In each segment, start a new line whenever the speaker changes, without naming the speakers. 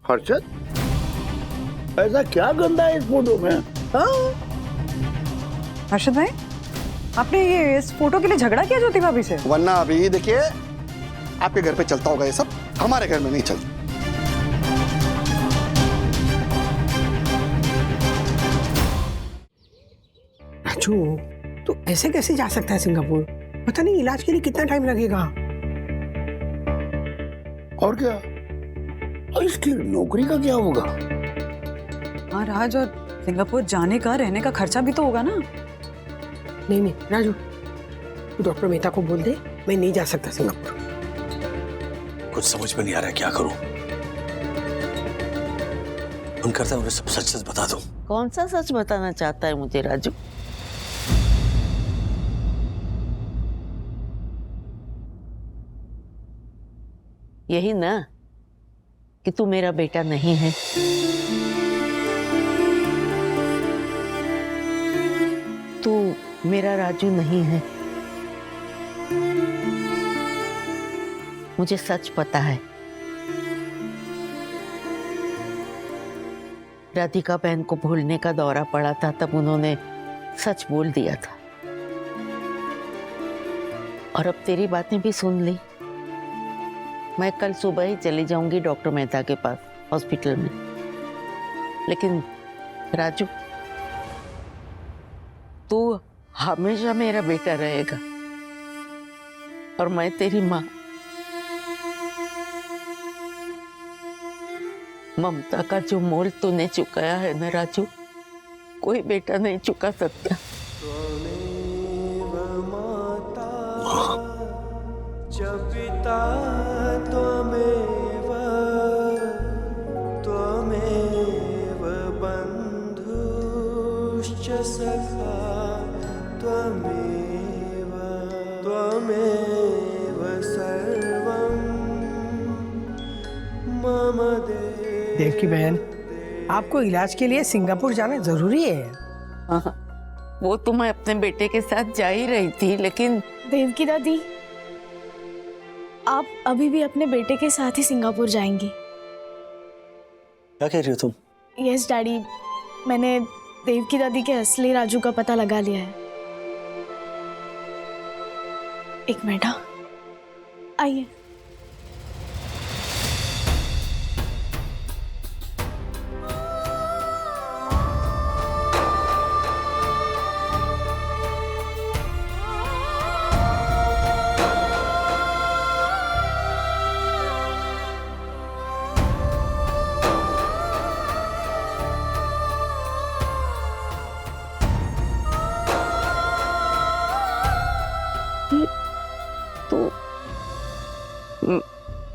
हर्षद, ऐसा क्या गंदा है इस फोटो में? हाँ?
हर्षद भाई, आपने ये इस फोटो के लिए झगड़ा किया ज्योति भाभी से?
वरना अभी देखिए, आपके घर पे चलता होगा ये सब, हमारे घर में नहीं चलता।
राजू, तो ऐसे कैसे जा सकता है सिंगापुर? पता नहीं इलाज के लिए कितना टाइम लगेगा।
और क्या, और इसकी नौकरी का क्या होगा?
हाँ राज, और सिंगापुर जाने का रहने का खर्चा भी तो होगा ना।
नहीं नहीं राजू, तू डॉक्टर मेहता को बोल दे, मैं नहीं जा सकता सिंगापुर।
कुछ समझ में नहीं आ रहा है, क्या करूं? मन करता है उन्हें सब सच सच बता दूं।
कौन सा सच बताना चाहता है मुझे राजू? यही ना कि तू मेरा बेटा नहीं है। तू मेरा राजू नहीं है। मुझे सच पता है। राधिका बहन को भूलने का दौरा पड़ा था, तब उन्होंने सच बोल दिया था। और अब तेरी बातें भी सुन ली। मैं कल सुबह ही चली जाऊंगी डॉक्टर मेहता के पास हॉस्पिटल में। लेकिन राजू, तू हमेशा मेरा बेटा रहेगा और मैं तेरी माँ। ममता का जो मोल तूने चुकाया है ना राजू, कोई बेटा नहीं चुका सकता।
पिता त्वमेव त्वमेव बन्धुश्च सखा त्वमेव त्वमेव सर्वं मम
देवकी बहन, आपको इलाज के लिए सिंगापुर जाना जरूरी है।
हाँ, वो तो मैं अपने बेटे के साथ जा ही रही थी, लेकिन
देवकी दादी, आप अभी भी अपने बेटे के साथ ही सिंगापुर जाएंगी?
क्या कह रही हो तुम?
यस डैडी, मैंने देवकी दादी के असली राजू का पता लगा लिया है। एक मिनट, हाँ, आइए।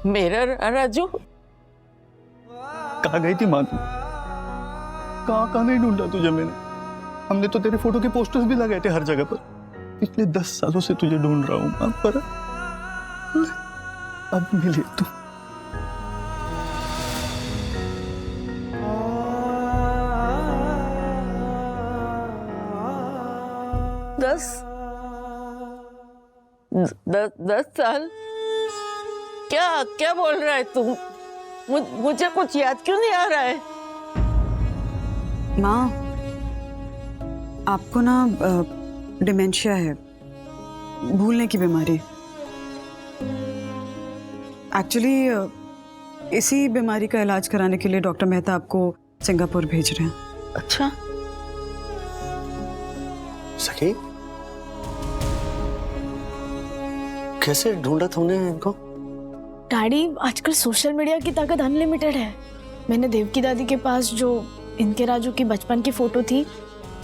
मेरा राजू
कहाँ गई थी माँ तू? कहाँ नहीं ढूंढा तुझे मैंने। हमने तो तेरे फोटो के पोस्टर्स भी लगाए थे हर जगह पर। पिछले 10 सालों से तुझे ढूंढ रहा हूँ माँ, पर अब मिली तू।
दस साल? क्या क्या बोल रहा है तू? मुझे कुछ याद क्यों नहीं आ रहा है?
माँ, आपको ना डिमेंशिया है, भूलने की बीमारी। एक्चुअली इसी बीमारी का इलाज कराने के लिए डॉक्टर मेहता आपको सिंगापुर भेज रहे हैं।
अच्छा।
सखी, कैसे ढूंढा तुमने इनको?
डैडी, आजकल सोशल मीडिया की ताकत अनलिमिटेड है। मैंने देवकी दादी के पास जो इनके राजू की बचपन की फोटो थी,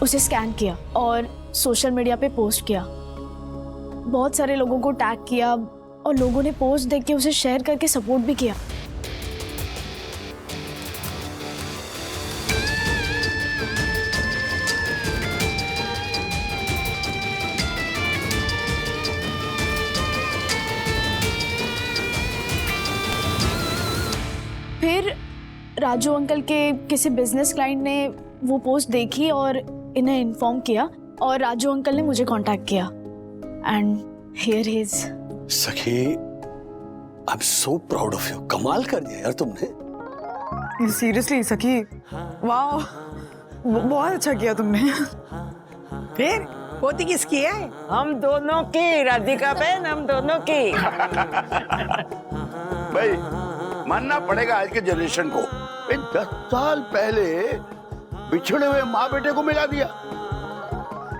उसे स्कैन किया और सोशल मीडिया पे पोस्ट किया। बहुत सारे लोगों को टैग किया और लोगों ने पोस्ट देख के उसे शेयर करके सपोर्ट भी किया। फिर राजू अंकल के किसी बिजनेस क्लाइंट ने वो पोस्ट देखी और इन्हें इन्फॉर्म किया और राजू अंकल ने मुझे कांटेक्ट किया and here he is.
Sakhi, I am so proud of you. कमाल कर दिया यार तुमने।
सीरियसली सखी, वाह, बहुत अच्छा किया तुमने।
फिर पोती किसकी है?
हम दोनों की, राधिका बहन, हम दोनों की।
भाई मानना पड़ेगा आज के जनरेशन को, 10 साल पहले बिछड़े हुए माँ बेटे को मिला दिया।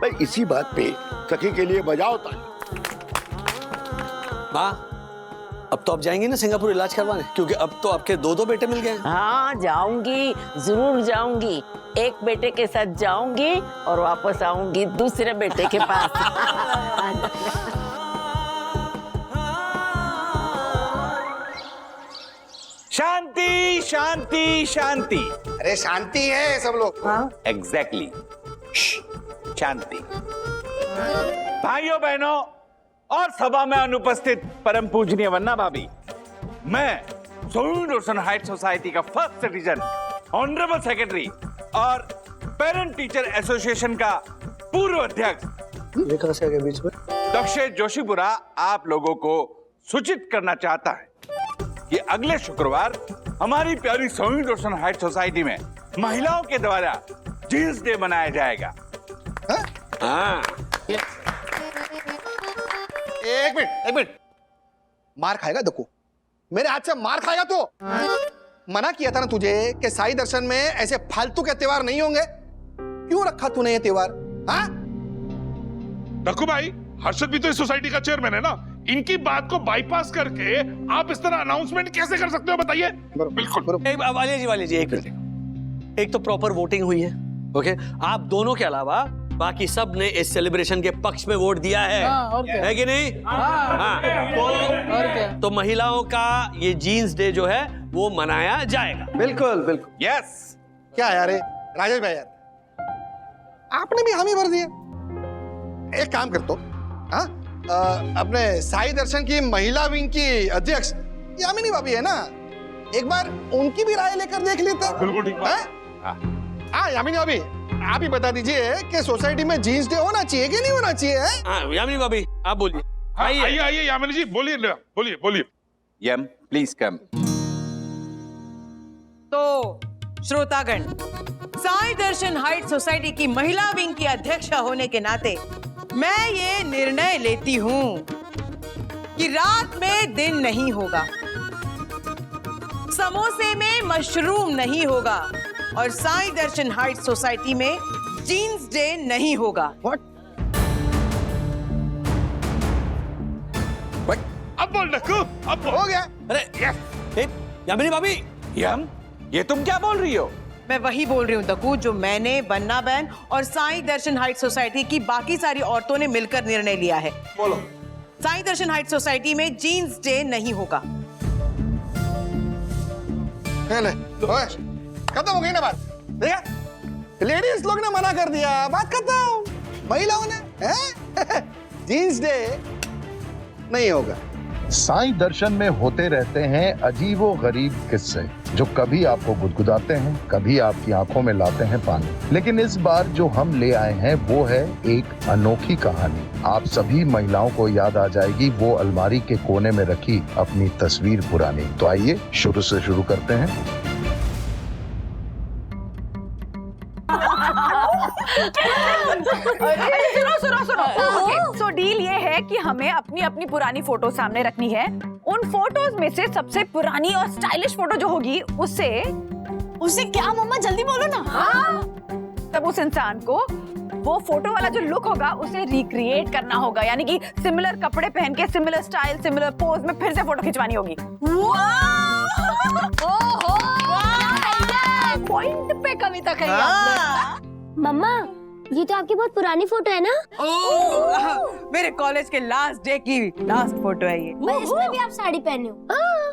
भाई इसी बात पे सखी के लिए बजाओ ताली।
माँ, अब तो आप जाएंगी ना सिंगापुर इलाज करवाने, क्योंकि अब तो आपके 2 बेटे मिल गए हैं।
हाँ जाऊंगी, जरूर जाऊंगी। एक बेटे के साथ जाऊंगी और वापस आऊंगी दूसरे बेटे के पास।
शांति शांति शांति।
अरे शांति है सब लोग।
एग्जैक्टली, शांति। भाइयों बहनों और सभा में अनुपस्थित परम पूजनीय वन्ना भाभी, मैं सोयून रोशन हाइट सोसाइटी का फर्स्ट सिटीजन, ऑनरेबल सेक्रेटरी और पेरेंट टीचर एसोसिएशन का पूर्व अध्यक्ष
ये कहाँ से आ गया बीच में?
दक्षेश जोशीपुरा आप लोगों को सूचित करना चाहता है कि अगले शुक्रवार हमारी प्यारी सोयून रोशन हाइट सोसाइटी में महिलाओं के द्वारा जींस डे मनाया जाएगा।
हाँ,
एक मिनट, मार खाएगा देखो, मेरे हाथ से मार खाएगा तो। मना किया था ना तुझे कि साई दर्शन में ऐसे फालतू के त्योहार नहीं होंगे। क्यों रखा तूने ये त्योहार? हाँ
डक्कू भाई, हर्षद भी तो इस सोसाइटी का चेयरमैन है ना, इनकी बात को बाईपास करके आप इस तरह अनाउंसमेंट कैसे कर सकते हो बताइए? बिल्कुल।
वाले जी एक मिनट। एक तो प्रॉपर वोटिंग हुई है, ओके? आप दोनों के अलावा बाकी सब ने इस सेलिब्रेशन के पक्ष में वोट दिया है, है कि नहीं? तो महिलाओं का ये जीन्स डे जो है वो मनाया जाएगा।
बिल्कुल बिल्कुल।
यस।
क्या यार राजेश भाई, यार आपने भी हामी भर दिया। एक काम कर तो, अपने साई दर्शन की महिला विंग की अध्यक्ष यामिनी भाभी है ना, एक बार उनकी भी राय लेकर देख लेते।
बिल्कुल ठीक बात।
हाँ यामिनी भाभी, आप ही बता दीजिए कि सोसाइटी में जीन्स डे होना चाहिए कि नहीं होना चाहिए?
हाँ, यामिनी भाभी आप बोलिए।
आइए यामिनी जी, बोलिए।
यम प्लीज कम।
तो श्रोतागण, साई दर्शन हाइट सोसाइटी की महिला विंग की अध्यक्ष होने के नाते मैं ये निर्णय लेती हूँ कि रात में दिन नहीं होगा, समोसे में मशरूम नहीं होगा और साई दर्शन हाइट सोसाइटी में जीन्स डे नहीं होगा।
अब बोल डक्कू, अब बोल।
हो गया।
अरे यामिनी भाभी,
यम, ये तुम क्या बोल रही हो?
मैं वही बोल रही हूँ दक्कू, जो मैंने, बन्ना बहन और साई दर्शन हाइट सोसाइटी की बाकी सारी औरतों ने मिलकर निर्णय लिया है।
बोलो।
साई दर्शन हाइट सोसाइटी में जीन्स डे नहीं होगा।
खत्म हो गई ना बात? देखा, लेडीज लोग ने मना कर दिया, बात खत्म। महिलाओं ने जीन्स डे नहीं होगा।
साई दर्शन में होते रहते हैं अजीबो गरीब किस्से, जो कभी आपको गुदगुदाते हैं, कभी आपकी आंखों में लाते हैं पानी। लेकिन इस बार जो हम ले आए हैं वो है एक अनोखी कहानी। आप सभी महिलाओं को याद आ जाएगी वो अलमारी के कोने में रखी अपनी तस्वीर पुरानी। तो आइए शुरू से शुरू करते हैं।
सुनो। सो डील ये है कि हमें अपनी अपनी पुरानी फोटो सामने रखनी है। उन फोटोज में से सबसे पुरानी और स्टाइलिश फोटो जो होगी उससे क्या मम्मा जल्दी बोलो ना। हाँ। तब उस इंसान को वो फोटो वाला जो लुक होगा उसे रिक्रिएट करना होगा, यानी कि सिमिलर कपड़े पहन के, सिमिलर स्टाइल, सिमिलर पोज में फिर से फोटो खिंचवानी होगी।
पॉइंट पे कविता कही आपने।
मम्मा, ये तो आपकी बहुत पुरानी फोटो है ना?
मेरे कॉलेज के लास्ट डे की लास्ट फोटो है ये।
इसमें भी आप साड़ी पहने हो?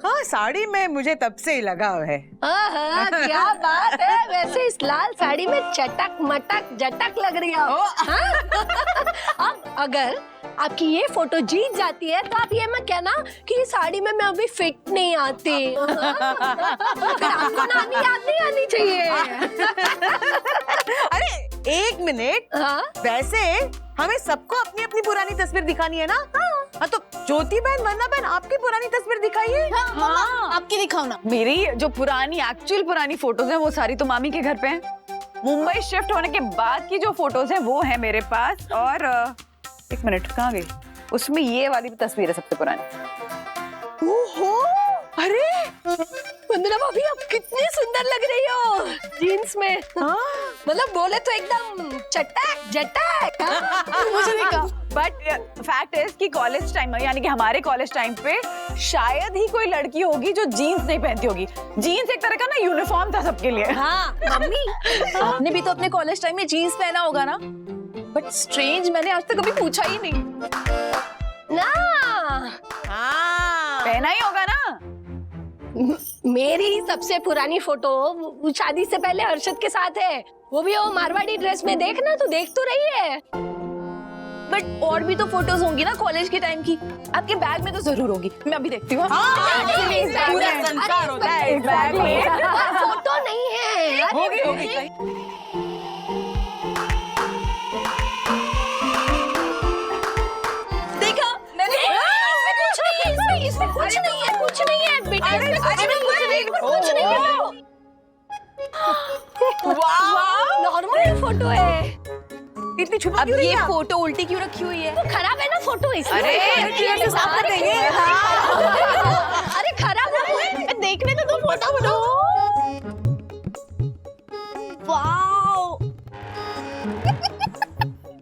हाँ, साड़ी में मुझे तब से ही लगाव है।
क्या बात है। वैसे इस लाल साड़ी में चटक मटक जटक लग रही हो। अब अगर आपकी ये फोटो जीत जाती है तो आप ये मत कहना कि ये साड़ी में मैं अभी फिट नहीं आती। आपको नानी याद नहीं आनी चाहिए।
अरे एक मिनट। वैसे हमें सबको अपनी अपनी पुरानी तस्वीर दिखानी है ना। हाँ तो ज्योति बहन, वंदना बहन, आपकी पुरानी तस्वीर दिखाइए।
हाँ, आपकी दिखाओ ना।
मेरी जो पुरानी एक्चुअल पुरानी फोटोज हैं वो सारी तो मामी के घर पे हैं। मुंबई शिफ्ट होने के बाद की जो फोटोज हैं वो है मेरे पास। और एक मिनट, कहाँ गई? उसमें ये वाली तस्वीर है सबसे पुरानी।
ओहो, अरे वंदना भाभी, आप कितनी सुंदर लग रही हो जीन्स में। मतलब बोले तो एकदम चटक जटक।
मुझे दिखा।
बट फैक्ट इज कि कॉलेज टाइम यानी कि हमारे कॉलेज टाइम पे शायद ही कोई लड़की होगी जो जीन्स नहीं पहनती होगी। जीन्स एक तरह का ना यूनिफॉर्म था सबके लिए।
हाँ मम्मी, आपने भी तो अपने कॉलेज टाइम में जीन्स पहना होगा ना? बट स्ट्रेंज, मैंने आज तक कभी पूछा ही नहीं
ना।
हाँ,
पहना ही होगा ना।
मेरी सबसे पुरानी फोटो शादी से पहले हर्षद के साथ है, वो भी वो मारवाड़ी ड्रेस में। देखना, तू देख तो रही है।
बट और भी तो फोटोज होंगी ना कॉलेज के टाइम की, आपके बैग में तो जरूर होगी। मैं अभी देखती हूँ।
पूरा संस्कार होता है।
फोटो नहीं है।
होगी।
देखा मैंने?
इसमें कुछ नहीं है, कुछ नहीं है बेटा, इसमें कुछ नहीं है। वाह, नॉर्मल फोटो है।
इतनी छुपा
अब
क्यों रही
ये
है?
फोटो उल्टी क्यों रखी हुई है? वो खराब है ना फोटो, इसलिए।
अरे साफ कर देंगे।
अरे खराब है, देखने तो तुम फोटो। वाओ,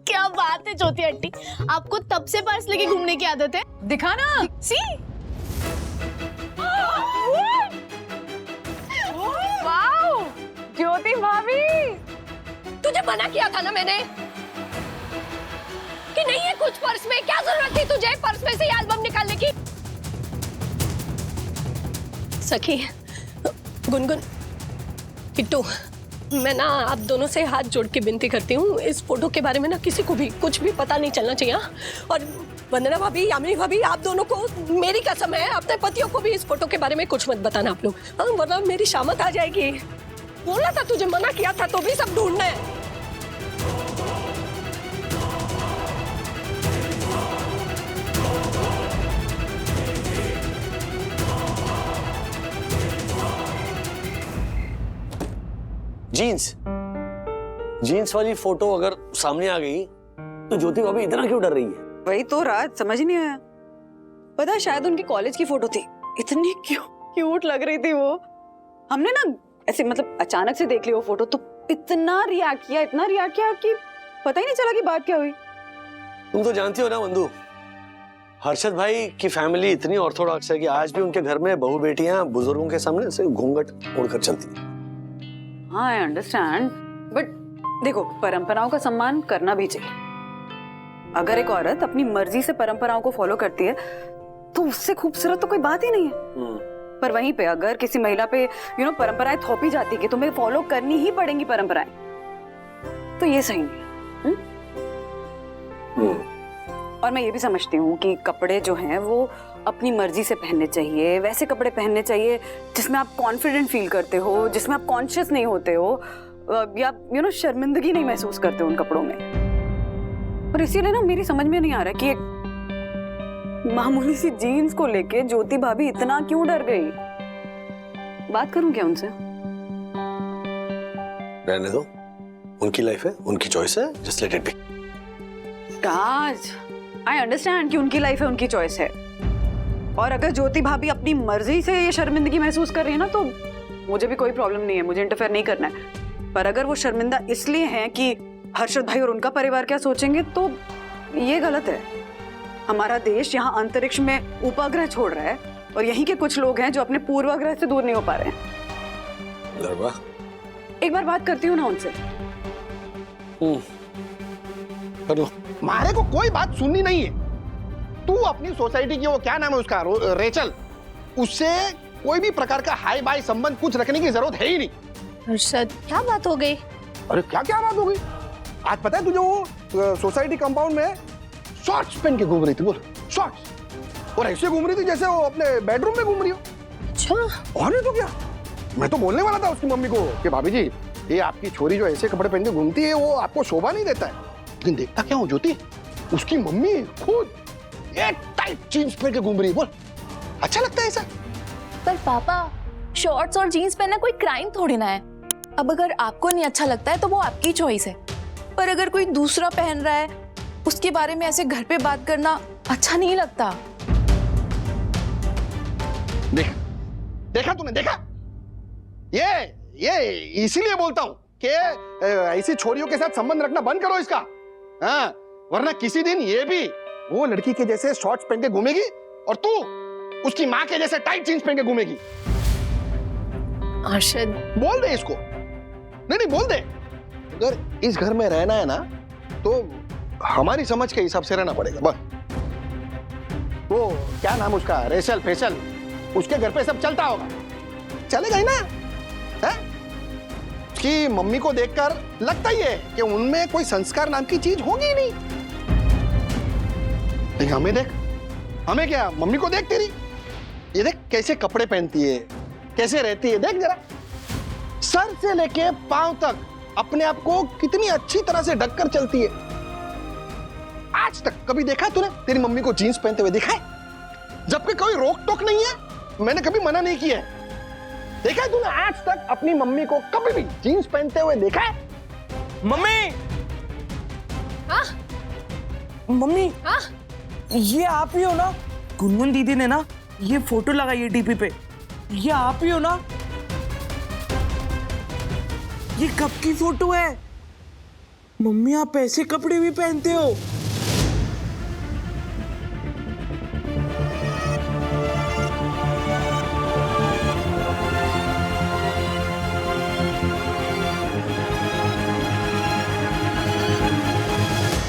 क्या बात है ज्योति आंटी, आपको तब से पर्स लेके घूमने की आदत है?
दिखा ना।
सी
वाओ, ज्योति भाभी,
तुझे मना किया था ना मैंने कि नहीं है कुछ पर्स में। क्या जरूरत थी तुझे पर्स में से एल्बम निकालने की? सखी, गुनगुन, किट्टू, मैं ना आप दोनों से हाथ जोड़ के विनती करती हूँ, इस फोटो के बारे में ना किसी को भी कुछ भी पता नहीं चलना चाहिए। और वंदना भाभी, यामिनी भाभी, आप दोनों को मेरी कसम है, अपने पतियों को भी इस फोटो के बारे में कुछ मत बताना आप लोग, वरना मेरी शामत आ जाएगी। बोला था तुझे, मना किया था तो भी सब ढूंढना है।
जीन्स वाली फोटो अगर सामने आ गई तो ज्योति भाभी इतना क्यों डर रही है?
वही तो रात समझ नहीं आया। पता है, शायद उनकी कॉलेज की फोटो थी। इतनी क्यूट लग रही थी वो। हमने ना ऐसे मतलब अचानक से देख ली वो फोटो तो इतना रिएक्ट किया कि पता ही नहीं चला कि बात क्या हुई।
तुम तो जानती हो ना वंदू, हर्षद भाई की फैमिली इतनी ऑर्थोडॉक्स है कि आज भी उनके घर में बहू बेटियां बुजुर्गों के सामने ऐसे घूंघट ओढ़कर चलती हैं।
हाँ, आई अंडरस्टैंड, बट देखो, परंपराओं का सम्मान करना भी चाहिए। अगर एक औरत अपनी मर्जी से परंपराओं को फॉलो करती है तो उससे खूबसूरत तो कोई बात ही नहीं है। पर वहीं पे अगर किसी महिला पे परंपराएं थोपी जाती कि तुम्हें फॉलो करनी ही पड़ेंगी परंपराएं, तो ये सही नहीं है। और मैं ये भी समझती हूँ कि कपड़े जो हैं वो अपनी मर्जी से पहनने चाहिए। वैसे कपड़े पहनने चाहिए जिसमें आप कॉन्फिडेंट फील करते हो, जिसमें आप कॉन्शियस नहीं होते हो या शर्मिंदगी नहीं महसूस करते हो उन कपड़ों में। और इसीलिए ना मेरी समझ में नहीं आ रहा कि एक मामूली सी जीन्स को लेके ज्योति भाभी इतना क्यों डर गई। बात करूं क्या उनसे?
रहने दो, उनकी लाइफ है, उनकी चॉइस है, just let it be.
Raj, I understand कि उनकी लाइफ है, उनकी चॉइस है। और अगर ज्योति भाभी अपनी मर्जी से ये शर्मिंदगी महसूस कर रही है ना तो मुझे भी कोई प्रॉब्लम नहीं है, मुझे इंटरफेयर नहीं करना है। पर अगर वो शर्मिंदा इसलिए हैं कि हर्षद भाई और उनका परिवार क्या सोचेंगे तो ये गलत है। हमारा देश यहाँ अंतरिक्ष में उपग्रह छोड़ रहा है और यहीं के कुछ लोग हैं जो अपने पूर्वाग्रह से दूर नहीं हो पा रहे हैं। एक बार बात करती हूँ ना उनसे।
कर लो।
मारे को कोई बात सुननी नहीं है। तू अपनी सोसाइटी की वो क्या नाम है उसका, रेचल, उससे कोई भी प्रकार का हाई बाई संबंध कुछ रखने की जरूरत है ही नहीं।
हर्षद, क्या बात हो गई?
अरे क्या क्या बात हो गई? आज पता है तुझे वो सोसाइटी कंपाउंड में शॉर्ट्स पहन के घूम रही थी, बोल शॉर्ट्स, और ऐसे घूम रही थी जैसे वो अपने बेडरूम में घूम रही हो।
अच्छा,
और नहीं तो क्या, मैं तो बोलने वाला था उसकी मम्मी को कि भाभी जी, ये आपकी छोरी जो ऐसे कपड़े पहन के घूमती है वो आपको शोभा नहीं देता है। लेकिन देखता क्या हूँ ज्योति, उसकी मम्मी खुद एक टाइट जींस पहन के घूम रही है। बोल, अच्छा लगता है ऐसा?
पर पापा, शॉर्ट्स और जीन्स पहनना कोई क्राइम थोड़ी ना है। अब अगर आपको नहीं अच्छा लगता है तो वो आपकी चॉइस है, पर अगर कोई दूसरा पहन रहा है उसके बारे में ऐसे घर पे बात करना अच्छा नहीं लगता।
देखा तूने, देखा? ये इसीलिए बोलता हूं कि ऐसी छोरियों के साथ संबंध रखना बंद करो इसका। हाँ, वरना किसी दिन ये भी वो लड़की के जैसे शॉर्ट्स पहन के घूमेगी और तू उसकी माँ के जैसे टाइट जींस पहन के घूमेगी।
अर्शद,
बोल दे इसको। नहीं बोल दे। अगर इस घर में रहना है ना तो हमारी समझ के हिसाब से रहना पड़ेगा बस। वो क्या नाम उसका, रेशल फेशल, उसके घर पे सब चलता होगा, चलेगा ही ना? है? उसकी मम्मी को देखकर लगता ही है कि उनमें कोई संस्कार नाम की चीज होगी ही नहीं। लेकिन हमें देख, हमें क्या, मम्मी को देख तेरी, ये देख कैसे कपड़े पहनती है, कैसे रहती है, देख जरा, सर से लेके पांव तक अपने आप को कितनी अच्छी तरह से ढककर चलती है। आज तक कभी देखा तूने तेरी मम्मी को जीन्स पहनते हुए देखा है? जबकि कोई रोक टोक नहीं है, मैंने कभी मना नहीं किया है। देखा है तूने आज तक अपनी मम्मी को कभी भी जीन्स पहनते हुए देखा है?
मम्मी,
मम्मी,
ये आप ही हो ना? गुनगुन दीदी ने ना ये फोटो लगाई है डीपी पे, ये आप ही हो ना? ये कब की फोटो है? मम्मी आप ऐसे कपड़े भी पहनते हो?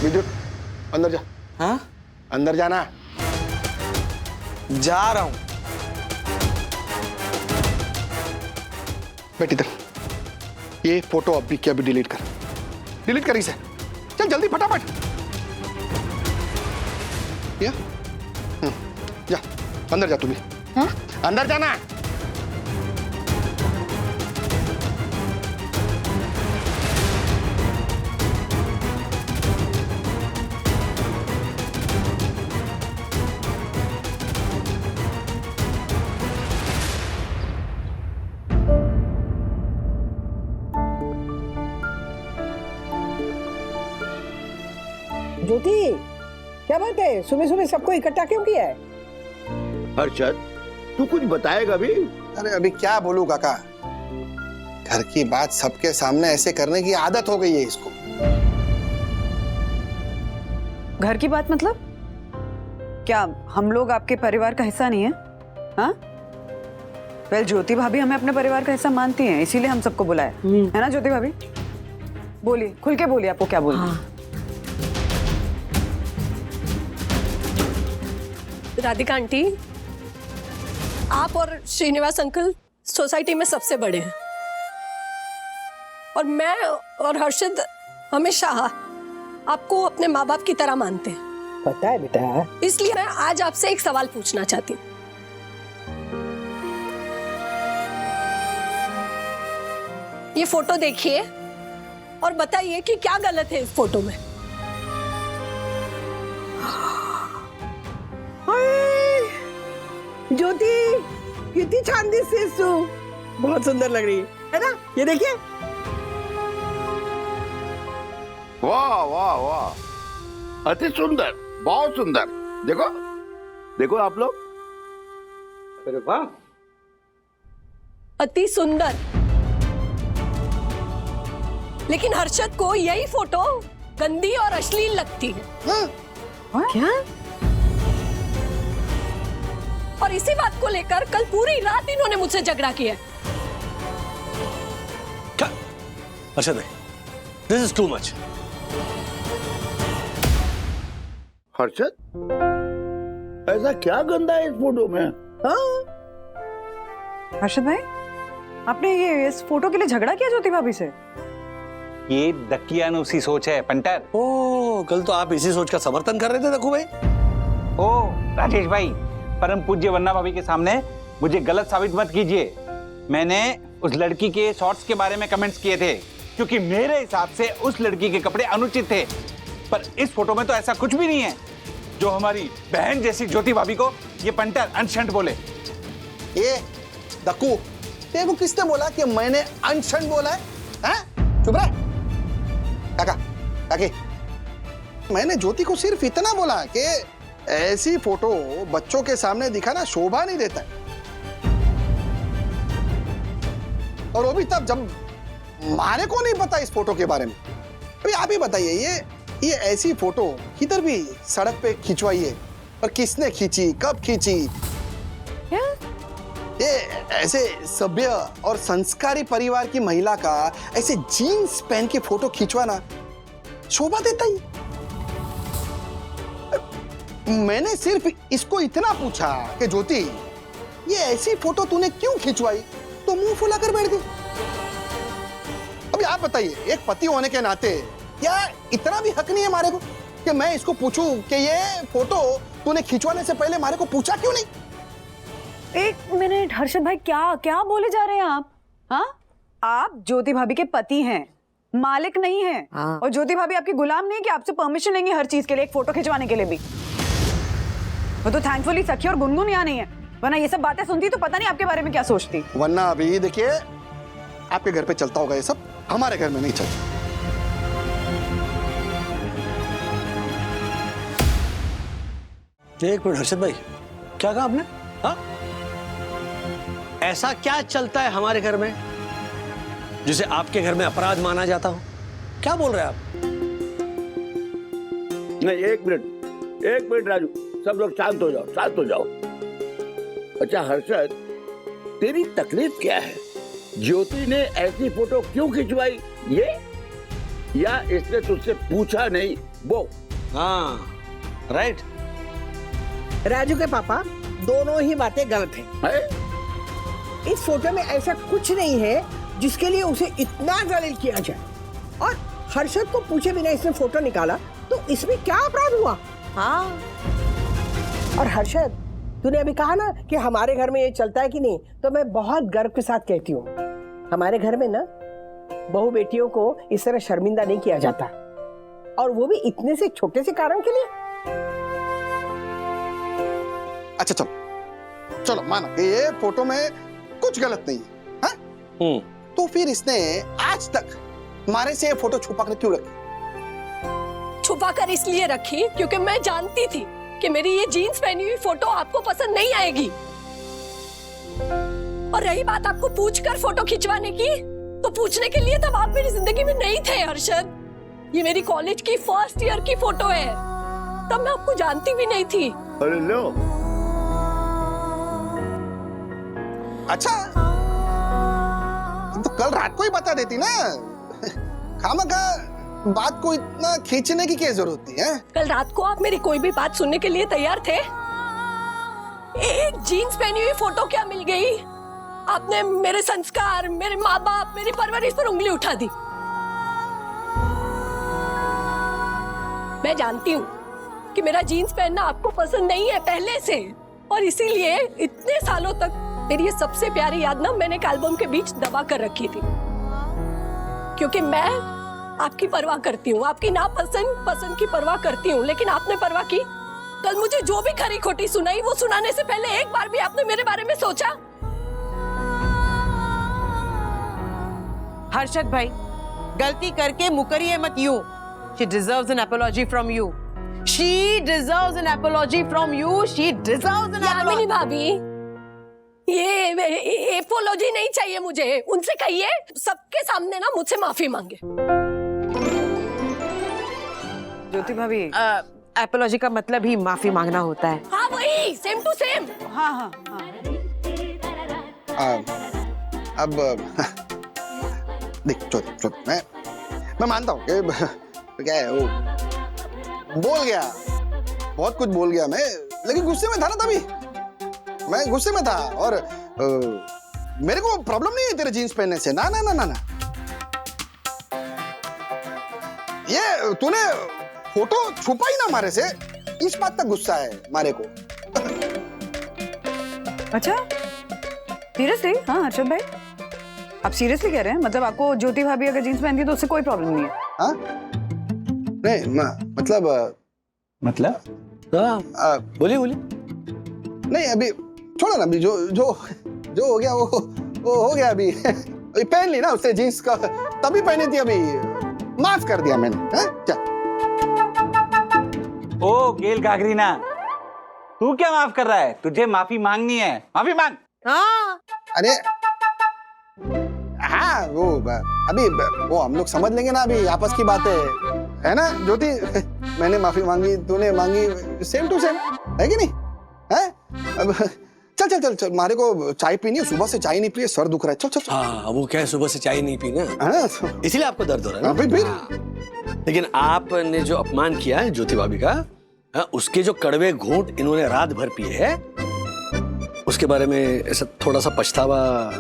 विद्युत, अंदर जा।
हाँ?
अंदर जाना।
जा रहा हूं।
बेटी इधर, ये फोटो अभी के अभी डिलीट कर, डिलीट कर इसे। चल जल्दी फटाफट। या? जा, अंदर जा तू भी। हाँ? अंदर जाना।
ज्योति, क्या बात है, सुबह सुबह सबको इकट्ठा क्यों किया है?
हर्षद, तू कुछ बताएगा भी?
अरे अभी क्या बोलूं काका, घर की बात सबके सामने ऐसे करने की आदत हो गई है इसको।
घर की बात मतलब क्या हम लोग आपके परिवार का हिस्सा नहीं है? हाँ, वेल ज्योति भाभी हमें अपने परिवार का हिस्सा मानती हैं, इसीलिए हम सबको बुलाया है ना। ज्योति भाभी बोलिए, खुल के बोलिए, आपको क्या बोलना है?
राधिका आंटी, आप और श्रीनिवास अंकल सोसाइटी में सबसे बड़े हैं और मैं और हर्षद हमेशा आपको अपने माँ बाप की तरह मानते हैं।
पता है बेटा।
इसलिए मैं आज आपसे एक सवाल पूछना चाहती हूँ। ये फोटो देखिए और बताइए कि क्या गलत है इस फोटो में।
ज्योति, कितनी छान दिसतेस तू, बहुत सुंदर लग रही है ना? ये देखिए।
वाह वाह वाह, अति सुंदर, बहुत सुंदर। देखो देखो आप लोग।
अरे वाह,
अति सुंदर। लेकिन हर्षद को यही फोटो गंदी और अश्लील लगती है।
क्या?
और इसी बात को लेकर कल पूरी रात इन्होंने मुझसे झगड़ा किया।
अच्छा नहीं, this is too much.
Harshad, ऐसा क्या गंदा है इस फोटो में? हाँ?
हर्षद भाई, आपने ये इस फोटो के लिए झगड़ा किया ज्योति भाभी से?
ये दकियानुसी सोच है पंटर।
ओ, कल तो आप इसी सोच का समर्थन कर रहे थे दक्कू भाई।
ओ राजेश भाई, परम पूज्य वन्ना भाभी के सामने मुझे गलत साबित मत कीजिए। मैंने उस लड़की के शॉर्ट्स के बारे में कमेंट्स किए थे क्योंकि मेरे हिसाब से उस लड़की के कपड़े अनुचित थे। पर इस फोटो में तो ऐसा कुछ भी नहीं है जो हमारी बहन जैसी ज्योति भाभी को ये पंटर अनशंट बोले।
ये दक्कू, तेरे को किसने बोला कि मैंने अनशन बोला है? हैं? चुप रह। काका, काकी, मैंने ज्योति को सिर्फ इतना बोला कि ऐसी फोटो बच्चों के सामने दिखाना शोभा नहीं देता है। और वो भी तब जब मारे को नहीं पता इस फोटो के बारे में। अभी आप ही बताइए, ये ऐसी फोटो किधर भी सड़क पे खिंचवाई है, और किसने खींची, कब खींची? ये ऐसे सभ्य और संस्कारी परिवार की महिला का ऐसे जीन्स पहन के फोटो खिंचवाना शोभा देता ही। मैंने सिर्फ इसको इतना पूछा कि ज्योति, ये ऐसी फोटो तूने क्यों खिंचवाई, तो मुंह फुलाकर बैठ गई। अभी आप बताइए, एक पति होने के नाते क्या इतना भी हक नहीं है हमारे को कि मैं इसको पूछूं कि ये फोटो तूने खिंचवाने से पहले हमारे को पूछा क्यों नहीं?
एक मिनट हर्षद भाई, क्या क्या बोले जा रहे हैं आप? हाँ, आप ज्योति भाभी के पति हैं, मालिक नहीं हैं। और ज्योति भाभी आपकी गुलाम नहीं है कि आपसे परमिशन लेंगे हर चीज के लिए, एक फोटो खिंचवाने के लिए भी। वो तो थैंकफुली सखी और गुनगुन यहाँ नहीं है, वरना ये सब बातें सुनती तो पता नहीं आपके बारे में क्या सोचती।
वरना अभी देखिए, आपके घर पे चलता होगा ये सब, हमारे घर में नहीं चलता।
एक मिनट हर्षद भाई, क्या कहा आपने? हाँ, ऐसा क्या चलता है हमारे घर में जिसे आपके घर में अपराध माना जाता हो? क्या बोल रहे हैं आप?
नहीं, एक मिनट राजू, सब लोग शांत हो जाओ, शांत हो जाओ। अच्छा हर्षद, तेरी तकलीफ क्या है? ज्योति ने ऐसी फोटो क्यों खिंचवाई, ये? या इसने तुझसे पूछा नहीं वो?
हाँ, राइट।
राजू के पापा, दोनों ही बातें गलत हैं। इस फोटो में ऐसा कुछ नहीं है जिसके लिए उसे इतना जलील किया जाए। और हर्षद को पूछे बिना इसने फोटो निकाला, तो इसमें क्या अपराध हुआ? हाँ, और हर्षद, तूने अभी कहा ना कि हमारे घर में ये चलता है कि नहीं, तो मैं बहुत गर्व के साथ कहती हूँ, हमारे घर में ना बहू बेटियों को इस तरह शर्मिंदा नहीं किया जाता, और वो भी इतने से छोटे से कारण के लिए।
अच्छा चलो चलो, माना कि ये फोटो में कुछ गलत नहीं है, हाँ? तो फिर इसने आज तक हमारे से ये फोटो छुपा कर क्यों रखी?
छुपा कर इसलिए रखी क्योंकि मैं जानती थी कि मेरी ये जीन्स पहनी हुई फोटो आपको पसंद नहीं आएगी। और रही बात आपको पूछकर फोटो खिंचवाने की, तो पूछने के लिए तब आप मेरी जिंदगी में नहीं थे हर्षद। ये मेरी कॉलेज की फर्स्ट ईयर की फोटो है, तब मैं आपको जानती भी नहीं थी।
अरे लो,
अच्छा, तो कल रात को ही बता देती ना, खामखा बात को इतना खींचने की क्या जरूरत थी? है
कल रात को आप मेरी कोई भी बात सुनने के लिए तैयार थे? एक जीन्स पहनी हुई फोटो क्या मिल गई? आपने मेरे संस्कार, मेरे माँ बाप, मेरी परवरिश पर उंगली उठा दी। मैं जानती हूँ कि मेरा जीन्स पहनना आपको पसंद नहीं है पहले से, और इसीलिए इतने सालों तक मेरी ये सबसे प्यारी याद ना मैंने एक एल्बम के बीच दबा कर रखी थी, क्योंकि मैं आपकी परवाह करती हूँ, आपकी नापसंद पसंद की परवाह करती हूँ, लेकिन आपने परवाह की? कल मुझे जो भी खरी खोटी सुनाई, वो सुनाने से पहले एक बार भी आपने मेरे बारे में सोचा?
हर्षद भाई, गलती करके मुकरिए मत यूं। She deserves an apology from you. She deserves an apology from you. She deserves an apology.
Yamini भाभी, ये एपोलॉजी नहीं चाहिए मुझे। उनसे कहिए सबके सामने ना मुझसे माफी मांगे।
ज्योति भाभी,
एपोलॉजी का मतलब ही माफी मांगना होता है।
हाँ वही, सेम टू सेम।
हाँ हाँ हाँ।
अब देख चलो, मैं मानता हूँ कि क्या है, वो बोल गया, बहुत कुछ बोल गया मैं, लेकिन गुस्से में था ना तभी, मैं गुस्से में था। और मेरे को प्रॉब्लम नहीं है तेरे जीन्स पहनने से, ना ना ना ना ना। ये तूने फोटो छुपाई ना हमारे से, इस बात तक गुस्सा है हमारे को।
अच्छा सीरियसली? हाँ हर्षद भाई, आप सीरियसली कह रहे हैं? मतलब आपको ज्योति भाभी अगर जीन्स पहनती है तो उससे कोई प्रॉब्लम नहीं है?
हाँ? नहीं मतलब
बोलिए बोलिए।
नहीं अभी छोड़ो ना, अभी जो जो जो हो गया वो हो गया। अभी अभी पहन ली ना उससे जीन्स का, तभी पहनी थी, अभी माफ कर दिया मैंने। चल।
ओ गेल गागरीना, तू क्या माफ कर रहा है? तुझे माफी मांगनी है, माफी मांग।
हाँ
अरे हाँ वो अभी वो हम लोग समझ लेंगे ना, अभी आपस की बात है ना ज्योति? मैंने माफी मांगी, तूने मांगी, सेम टू सेम है कि नहीं? है अब चल चल चल चल, मारे को चाय पीनी है, सुबह से चाय नहीं पी, सर दुख रहा है। चल चल चल।
हाँ वो क्या है, सुबह से चाय नहीं पी ना, इसीलिए आपको दर्द हो रहा है ना?
फिर
लेकिन आपने जो अपमान किया है ज्योति भाभी का, उसके जो कड़वे घूंट इन्होंने रात भर पिए हैं, उसके बारे में ऐसा थोड़ा सा पछतावा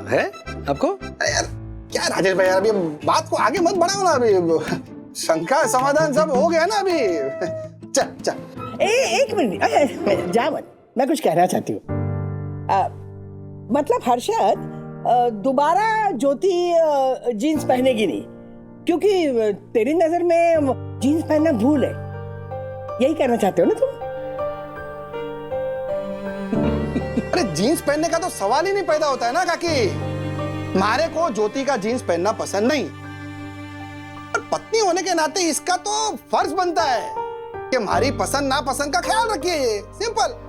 है आपको?
अरे यार क्या राजेश भाई यार, अभी बात को आगे मत बढ़ाओ ना, अभी शंका समाधान सब हो गया ना अभी। चल चल।
एक मिनट जा मत, मैं कुछ कहना चाहती हूँ। मतलब हर्षद दोबारा ज्योति जीन्स पहनेगी नहीं, क्योंकि तेरी नजर में जीन्स पहनना भूल है, यही कहना चाहते हो ना तुम?
अरे जीन्स पहनने का तो सवाल ही नहीं पैदा होता है ना काकी। मारे को ज्योति का जीन्स पहनना पसंद नहीं, और पत्नी होने के नाते इसका तो फर्ज बनता है कि हमारी पसंद नापसंद का ख्याल रखिए। सिंपल।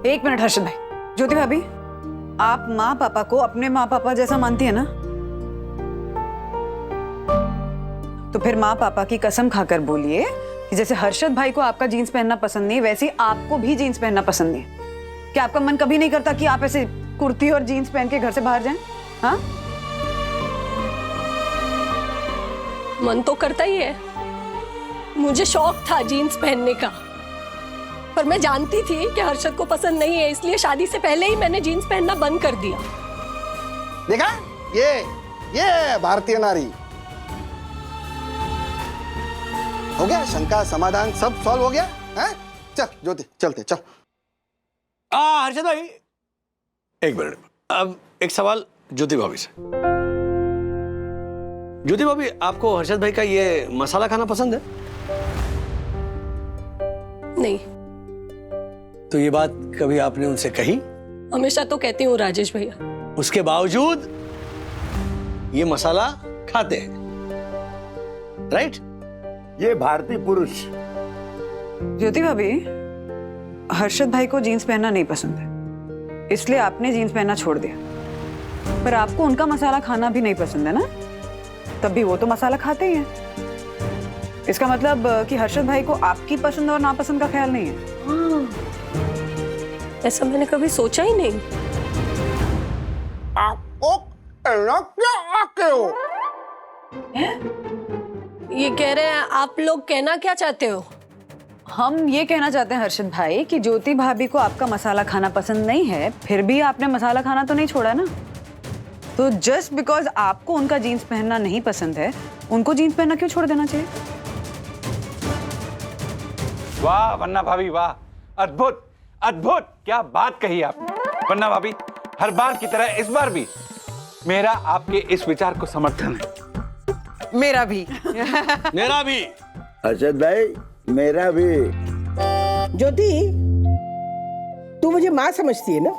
एक मिनट हर्षद भाई, ज्योति भाभी आप माँ पापा को अपने माँ पापा जैसा मानती है ना? तो फिर माँ पापा की कसम खाकर बोलिए कि जैसे हर्षद भाई को आपका जीन्स पहनना पसंद नहीं, वैसे ही आपको भी जीन्स पहनना पसंद नहीं। क्या आपका मन कभी नहीं करता कि आप ऐसे कुर्ती और जीन्स पहन के घर से बाहर जाएं? हाँ
मन तो करता ही है, मुझे शौक था जीन्स पहनने का, पर मैं जानती थी कि हर्षद को पसंद नहीं है, इसलिए शादी से पहले ही मैंने जीन्स पहनना बंद कर दिया।
देखा, ये भारतीय नारी। हो गया शंका समाधान, सब सॉल्व हो गया है? चल ज्योति चलते चल।
हर्षद भाई एक मिनट, अब एक सवाल ज्योति भाभी से। ज्योति भाभी आपको हर्षद भाई का ये मसाला खाना पसंद है?
नहीं।
तो ये बात कभी आपने उनसे कही?
हमेशा तो कहती हूँ राजेश भैया,
उसके बावजूद ये मसाला खाते हैं, राइट?
ये भारतीय पुरुष।
ज्योति भाभी हर्षद भाई को जीन्स पहनना नहीं पसंद है, इसलिए आपने जीन्स पहनना छोड़ दिया। पर आपको उनका मसाला खाना भी नहीं पसंद है ना, तब भी वो तो मसाला खाते ही हैं। इसका मतलब कि हर्षद भाई को आपकी पसंद और नापसंद का ख्याल नहीं है।
ऐसा मैंने कभी सोचा ही नहीं। ये कह रहे हैं, आप लोग कहना क्या चाहते हो?
हम ये कहना चाहते हैं हर्षद भाई कि ज्योति भाभी को आपका मसाला खाना पसंद नहीं है, फिर भी आपने मसाला खाना तो नहीं छोड़ा ना। तो जस्ट बिकॉज आपको उनका जीन्स पहनना नहीं पसंद है, उनको जीन्स पहनना क्यों छोड़ देना चाहिए?
वाह वन्ना भाभी वाह, अद्भुत अद्भुत, क्या बात कही आपने। वन्ना भाभी हर बार की तरह इस बार भी मेरा आपके इस विचार को समर्थन है।
मेरा भी।
मेरा भी।
हर्षद भाई मेरा भी।
ज्योति तू मुझे माँ समझती है ना,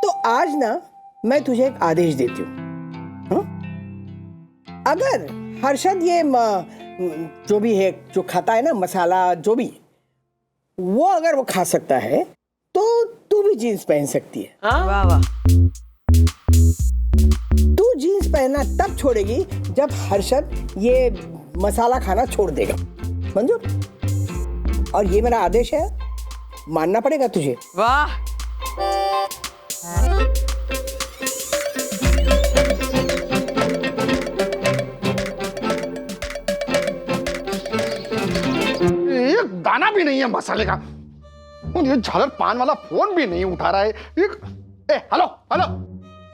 तो आज ना मैं तुझे एक आदेश देती हूँ। अगर हर्षद ये जो भी है, जो खाता है ना मसाला, जो भी वो अगर वो खा सकता है तो तू भी जीन्स पहन सकती है।
वाह वाह।
तू जीन्स पहनना तब छोड़ेगी जब हर्षद ये मसाला खाना छोड़ देगा, मंजूर? और ये मेरा आदेश है, मानना पड़ेगा तुझे।
वाह।
ये दाना भी नहीं है मसाले का, और ये झालर पान वाला फोन भी नहीं उठा रहा है। हेलो हेलो,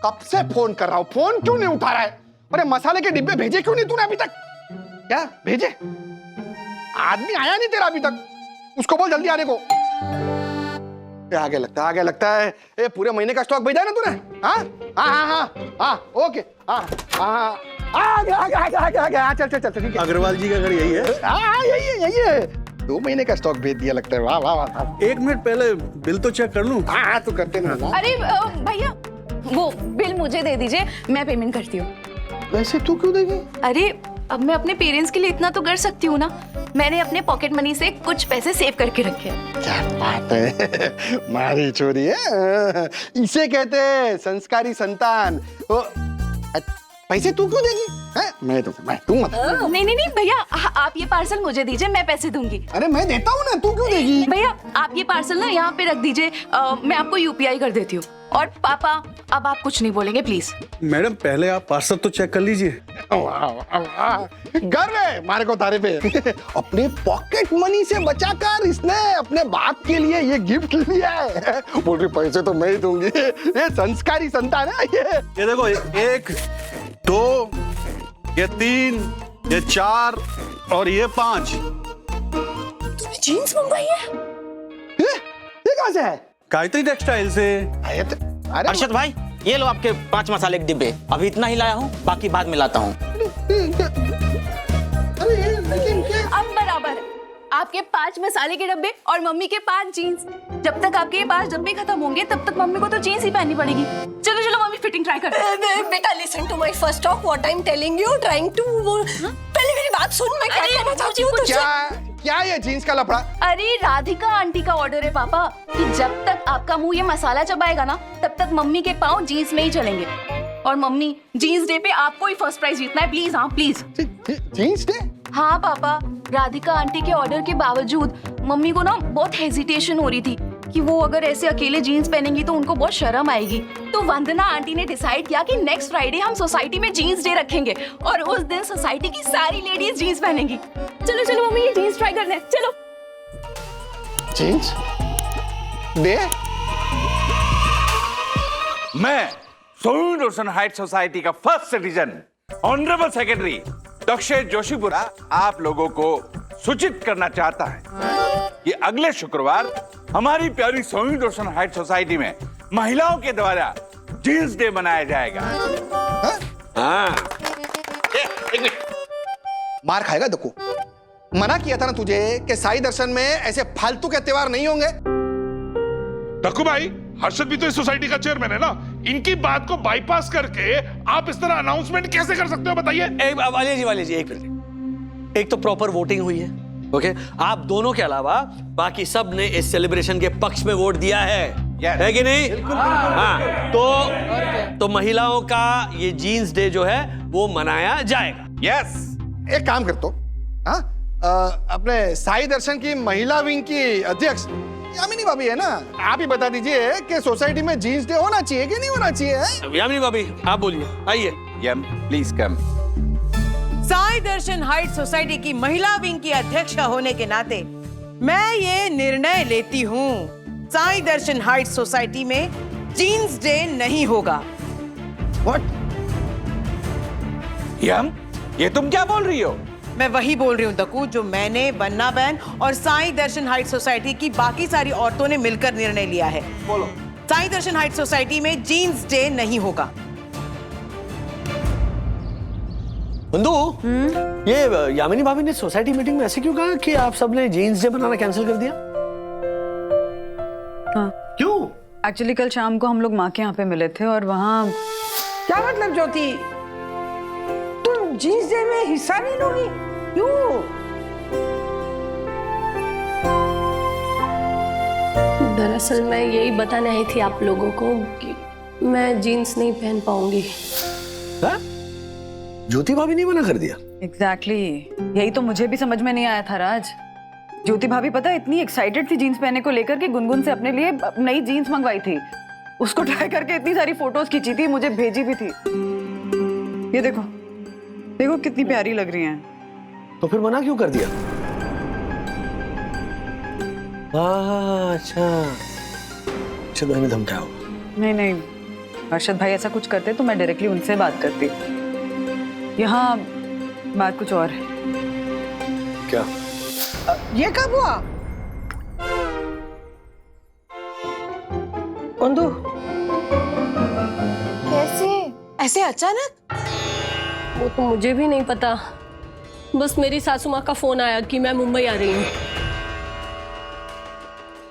कब से फोन कर रहा हूं, फोन क्यों नहीं उठा रहा है? अरे मसाले के डिब्बे भेजे क्यों नहीं तूने अभी तक? क्या भेजे? आदमी आया नहीं तेरा अभी तक, उसको बोल जल्दी आने को। आगे लगता है ये पूरे महीने का स्टॉक भेजा ना तूने? हाँ हाँ हाँ हाँ हाँ ओके हाँ हाँ आ गया चल चल चल ठीक है।
अग्रवाल जी का घर यही है?
यही है 2 महीने का स्टॉक भेज दिया लगता है। वाह वाह वाह।
1 मिनट पहले बिल तो चेक कर लूं।
हाँ तो करते ना।
अरे भैया वो बिल मुझे दे दीजिए, मैं पेमेंट करती हूँ।
वैसे तू क्यों देगी?
अरे अब मैं अपने पेरेंट्स के लिए इतना तो कर सकती हूँ ना। मैंने अपने पॉकेट मनी से कुछ पैसे सेव करके रखे हैं।
क्या बात है, मारी चोरी है। इसे कहते हैं संस्कारी संतान। पैसे तू क्यों देगी? मैं तू मत।
नहीं भैया, आप ये पार्सल मुझे दीजिए, मैं पैसे दूंगी।
अरे मैं देता हूँ ना, तू क्यों देगी?
भैया आप ये पार्सल ना यहाँ पे रख दीजिए, मैं आपको यूपीआई कर देती हूँ। और पापा अब आप कुछ नहीं बोलेंगे प्लीज।
मैडम पहले आप पार्सल तो चेक कर लीजिए।
गर्व है मारे को तारे पे। अपने पॉकेट मनी से बचाकर इसने अपने बाप के लिए ये गिफ्ट लिया है। बोल रही पैसे तो मैं ही दूंगी। ये संस्कारी संतान है ये
देखो 1 2 ये 3 ये 4 और ये 5।
जीन्स मंगवाई है?
ये कहाँ से है?
गायत्री टेक्सटाइल से।
अर्शद भाई ये लो आपके 5 मसाले के डिब्बे। अभी इतना ही लाया हूँ, बाकी बाद में लाता हूँ।
अब बराबर है। आपके 5 मसाले के डब्बे और मम्मी के 5 जीन्स। जब तक आपके ये 5 डब्बे खत्म होंगे तब तक मम्मी को तो जीन्स ही पहननी पड़ेगी। चलो चलो मम्मी फिटिंग ट्राई करते हैं।
बेटा listen to my first talk, what I am telling you, trying to पहले मेरी बात सुन, मैं क्या कहना चाहती हूँ तुझसे।
क्या ये जीन्स का लफड़ा?
अरे राधिका आंटी का ऑर्डर है पापा कि जब तक आपका मुंह ये मसाला चबाएगा ना तब तक मम्मी के पाँव जीन्स में ही चलेंगे। और मम्मी जीन्स डे पे आपको ही फर्स्ट प्राइज जीतना है, प्लीज। हाँ प्लीज।
Jeans day?
हाँ पापा, राधिका आंटी के ऑर्डर के बावजूद मम्मी को ना बहुत हेजिटेशन हो रही थी कि वो अगर ऐसे अकेले जीन्स पहनेंगी तो उनको बहुत शर्म आएगी। तो वंदना आंटी ने डिसाइड किया कि नेक्स्ट फ्राइडे हम सोसाइटी में जीन्स डे रखेंगे और उस दिन सोसाइटी की सारी लेडीज जीन्स पहनेंगी। चलो चलो मम्मी ये जीन्स ट्राई करने चलो।
Jeans day?
मैं सोइन रोशन हाइट सोसाइटी का first citizen honourable secretary Dakshesh Joshipura आप लोगों को सूचित करना चाहता है कि अगले शुक्रवार हमारी प्यारी सोइन रोशन हाइट सोसाइटी में महिलाओं के द्वारा जीन्स डे मनाया जाएगा।
हाँ। एक मिनट, मार खाएगा दक्कू। मना किया था ना तुझे कि साई दर्शन में ऐसे फालतू के त्योहार नहीं होंगे।
दक्कू भाई, हर्षद भी तो इस सोसाइटी का चेयरमैन है ना, इनकी बात को बाईपास करके आप इस तरह अनाउंसमेंट कैसे कर सकते हो बताइए?
वाले जी एक मिनट। एक तो प्रॉपर वोटिंग हुई है, ओके? आप दोनों के अलावा बाकी सब ने इस सेलिब्रेशन के पक्ष में वोट दिया है, है कि नहीं? बिल्कुल, हाँ। तो महिलाओं का ये जीन्स डे जो है वो मनाया जाएगा।
यस।
एक काम कर तो, हाँ, अपने साई दर्शन की महिला विंग की अध्यक्ष यामिनी भाभी है ना, आप ही बता दीजिए कि सोसाइटी में जीन्स डे होना चाहिए कि नहीं होना चाहिए?
यामिनी भाभी आप बोलिए, आइए।
यम please come.
Sai Darshan height society की महिला विंग की अध्यक्ष होने के नाते मैं ये निर्णय लेती हूँ, साई दर्शन हाइट सोसाइटी में जीन्स डे नहीं होगा।
What?
यम, ये तुम क्या बोल रही हो?
मैं वही बोल रही हूँ दक्कू जो मैंने, बन्ना बहन और साई दर्शन हाइट सोसाइटी की बाकी सारी औरतों ने मिलकर निर्णय लिया है।
बोलो।
साई दर्शन हाइट सोसाइटी में जीन्स डे नहीं होगा।
बंधु, ये यामिनी भाभी ने सोसाइटी मीटिंग में ऐसे क्यों कहा कि आप सबने जीन्स डे बनाना कैंसिल कर दिया?
हाँ।
क्यों?
एक्चुअली कल शाम को हम लोग माँ के यहाँ पे मिले थे और वहाँ।
क्या मतलब ज्योति, तुम जीन्स डे में हिस्सा नहीं लोगी? क्यों?
दरअसल मैं यही बताने आई थी आप लोगों को कि मैं जीन्स नहीं पहन पाऊंगी।
ज्योति भाभी ने मना कर दिया?
एग्जैक्टली, यही तो मुझे भी समझ में नहीं आया था राज। ज्योति भाभी पता है इतनी एक्साइटेड थी जीन्स पहनने को लेकर कि गुनगुन से अपने लिए नई जीन्स मंगवाई थी, उसको ट्राई करके इतनी सारी फोटोज खींची थी, मुझे भेजी भी थी। ये देखो देखो कितनी प्यारी लग रही हैं।
तो फिर मना क्यों कर दिया? अच्छा, चलो हमें धमकाया होगा।
नहीं, अर्शद भाई ऐसा कुछ करते तो मैं डायरेक्टली उनसे बात करती। यहाँ बात कुछ और है।
क्या?
ये कब हुआ?
कैसे?
ऐसे अचानक?
वो तो मुझे भी नहीं पता, बस मेरी सासू माँ का फोन आया कि मैं मुंबई आ रही हूँ।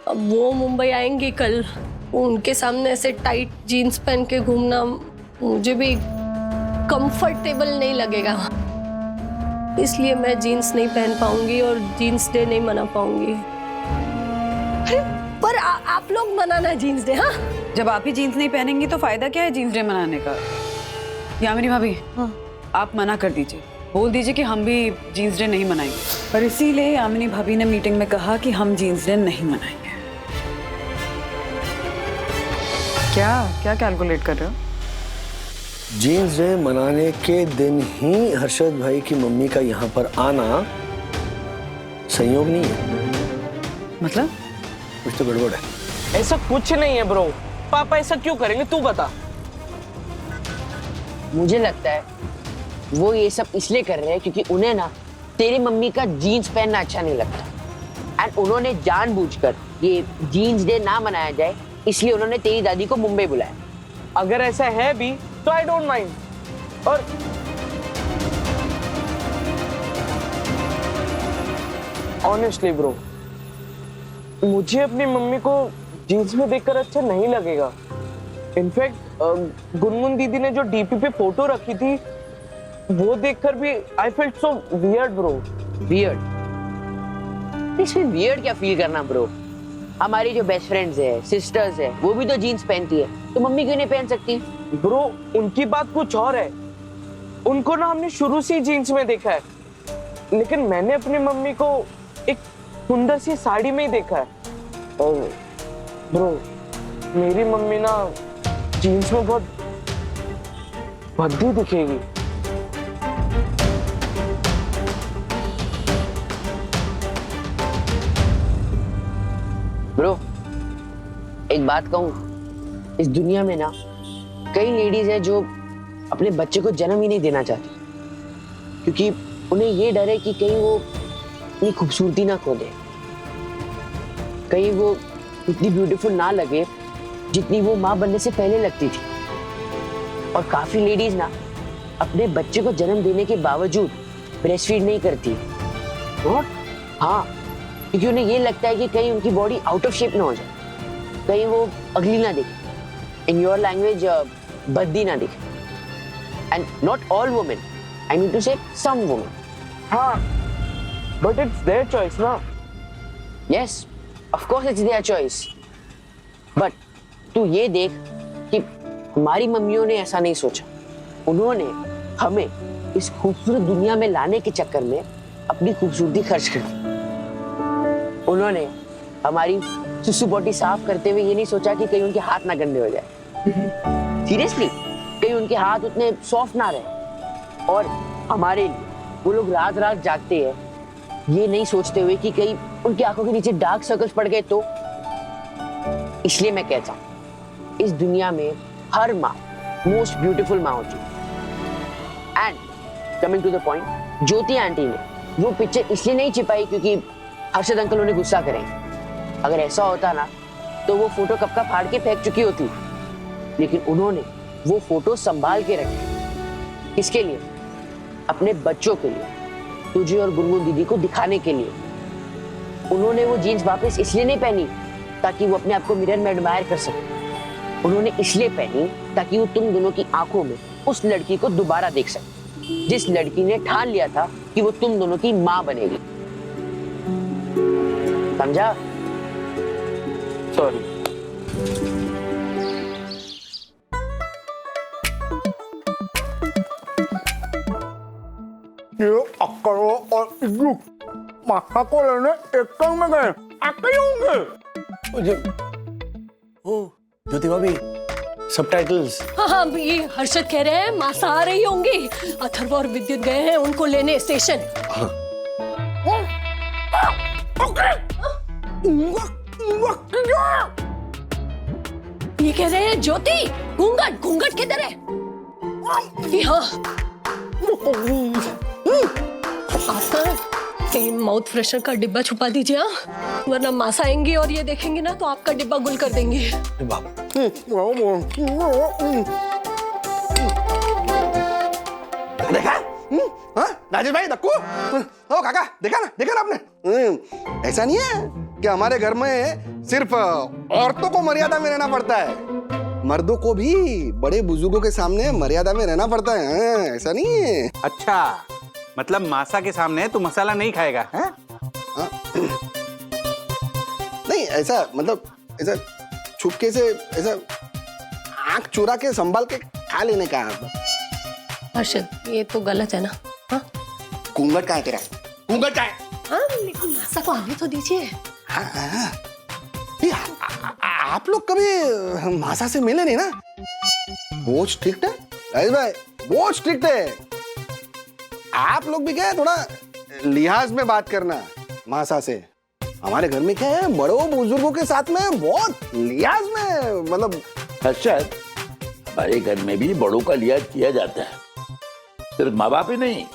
अब वो मुंबई आएंगी कल, उनके सामने ऐसे टाइट जीन्स पहन के घूमना मुझे भी कंफर्टेबल नहीं लगेगा, इसलिए मैं जीन्स नहीं पहन पाऊंगी और जीन्स डे नहीं मना पाऊंगी। अरे पर आप लोग मनाना जीन्स डे। हाँ,
जब आप ही जीन्स नहीं पहनेंगी तो फायदा क्या है जीन्स डे मनाने का? यामिनी भाभी, आप मना कर दीजिए, बोल दीजिए कि हम भी जीन्स डे नहीं मनाएंगे। पर इसीलिए यामिनी भाभी ने मीटिंग में कहा कि हम जीन्स डे नहीं मनाएंगे। क्या क्या कैलकुलेट कर रहे हो?
जीन्स डे मनाने के दिन ही हर्षद भाई की मम्मी का यहाँ पर आना संयोग नहीं है।
मतलब
कुछ तो गड़बड़ है।
ऐसा कुछ नहीं है ब्रो, पापा ऐसा क्यों करेंगे तू बता।
मुझे लगता है वो ये सब इसलिए कर रहे हैं क्योंकि उन्हें ना तेरी मम्मी का जीन्स पहनना अच्छा नहीं लगता, एंड उन्होंने जानबूझकर ये जीन्स डे ना मनाया जाए इसलिए उन्होंने तेरी दादी को मुंबई बुलाया।
अगर ऐसा है भी तो आई डोंट माइंड। और ऑनेस्टली ब्रो, मुझे अपनी मम्मी को जीन्स में देखकर अच्छा नहीं लगेगा। इनफैक्ट गुनगुन दीदी ने जो डीपी पे फोटो रखी थी वो देखकर भी I felt so weird bro.
Weird? इसमें वियर्ड क्या फील करना ब्रो? हमारी जो बेस्ट फ्रेंड्स है, सिस्टर्स है, वो भी तो जीन्स पहनती है, तो मम्मी क्यों नहीं पहन सकती?
ब्रो उनकी बात कुछ और है, उनको ना हमने शुरू से ही जीन्स में देखा है, लेकिन मैंने अपनी मम्मी को एक सुंदर सी साड़ी में ही देखा है। और ब्रो मेरी मम्मी ना जीन्स में बहुत भद्दी दिखेगी।
ब्रो एक बात कहूं, इस दुनिया में ना कई लेडीज है जो अपने बच्चे को जन्म ही नहीं देना चाहती क्योंकि उन्हें ये डर है कि कहीं वो अपनी खूबसूरती ना खो दे, कहीं वो इतनी ब्यूटीफुल ना लगे जितनी वो माँ बनने से पहले लगती थी। और काफी लेडीज ना अपने बच्चे को जन्म देने के बावजूद ब्रेस्ट फीड नहीं करती। हाँ, क्योंकि उन्हें ये लगता है कि कहीं उनकी बॉडी आउट ऑफ शेप ना हो जाए, कहीं वो अगली ना दिखे, इन योर लैंग्वेज बद्दी ना दिखे। And not all women, I mean to say some women.
हाँ, बट इट्स देयर चॉइस ना।
Yes, of course it's their choice, but तू ये देख कि हमारी मम्मियों ने ऐसा नहीं सोचा। उन्होंने हमें इस खूबसूरत दुनिया में लाने के चक्कर में अपनी खूबसूरती खर्च कर दी। उन्होंने हमारी सुसु बॉडी साफ करते हुए ये नहीं सोचा कि कहीं उनके हाथ ना गंदे हो जाए। सीरियसली, कहीं उनके हाथ उतने सॉफ्ट ना रहे। और हमारे लिए वो लोग रात रात जागते हैं ये नहीं सोचते हुए कि कहीं उनकी आंखों के नीचे डार्क सर्कल्स पड़ गए तो। इसलिए मैं कहता हूँ इस दुनिया में हर माँ मोस्ट ब्यूटीफुल माँ होती है। And coming to the point, Jyoti aunty ने वो पिक्चर इसलिए नहीं छिपाई क्योंकि हर्षद अंकल उन्हें गुस्सा करेंगे। अगर ऐसा होता ना तो वो फोटो कब का फाड़ के फेंक चुकी होती, लेकिन उन्होंने वो फोटो संभाल के रखे। किसके लिए? अपने बच्चों के लिए, तुझे और गुनगुन दीदी को दिखाने के लिए। उन्होंने वो जीन्स वापस इसलिए नहीं पहनी ताकि वो अपने आप को मिरर में एडमायर कर सके, उन्होंने इसलिए पहनी ताकि वो तुम दोनों की आंखों में उस लड़की को दोबारा देख सके जिस लड़की ने ठान लिया था कि वो तुम दोनों की मां बनेगी। समझा?
सॉरी।
ये अक्कड़ों और इग्नू माथा को लेने एक टंग में गए, आके होंगे।
ज्योति भाभी, सबटाइटल्स।
हाँ, ये हर्षद कह रहे हैं मासा आ रही होंगी। अथर्व और विद्युत गए हैं उनको लेने स्टेशन।
हाँ।
ये कह रहे हैं ज्योति, घूंघट घूंघट किधर है? हाँ, माउथ फ्रेशनर का डिब्बा छुपा दीजिए, वरना मासा आएंगी और ये देखेंगे ना तो आपका डिब्बा गुल कर देंगे।
देखा? हाँ? राजेश भाई दक्कू, ओ काका, देखा ना आपने? ऐसा नहीं है कि हमारे घर में सिर्फ औरतों को मर्यादा में रहना पड़ता है, मर्दों को भी बड़े बुजुर्गों के सामने मर्यादा में रहना पड़ता है। हाँ, ऐसा नहीं है।
अच्छा, मतलब मासा के सामने तू मसाला नहीं खाएगा? हाँ?
नहीं, ऐसा मतलब ऐसा छुपके से ऐसा आंख चुरा के संभाल के खा लेने का।
हर्षद, ये तो गलत है ना? हाँ?
घूंघट का है तेरा? घूंघट का है?
हाँ, लेकिन मासा को आने तो दीजिए।
हाँ, ये आप लोग कभी मासा से मिले नहीं ना? बहुत स्ट्रिक्ट है राजेश भाई, बहुत स्ट्रिक्ट है। आप लोग भी क्या है, थोड़ा लिहाज में बात करना मासा से। हमारे घर में क्या है, बड़ों बुजुर्गों के साथ में बहुत लिहाज में, मतलब
हर्षद, हमारे घर में भी बड़ों का लिहाज किया जाता है। सिर्फ माँ बाप ही नहीं,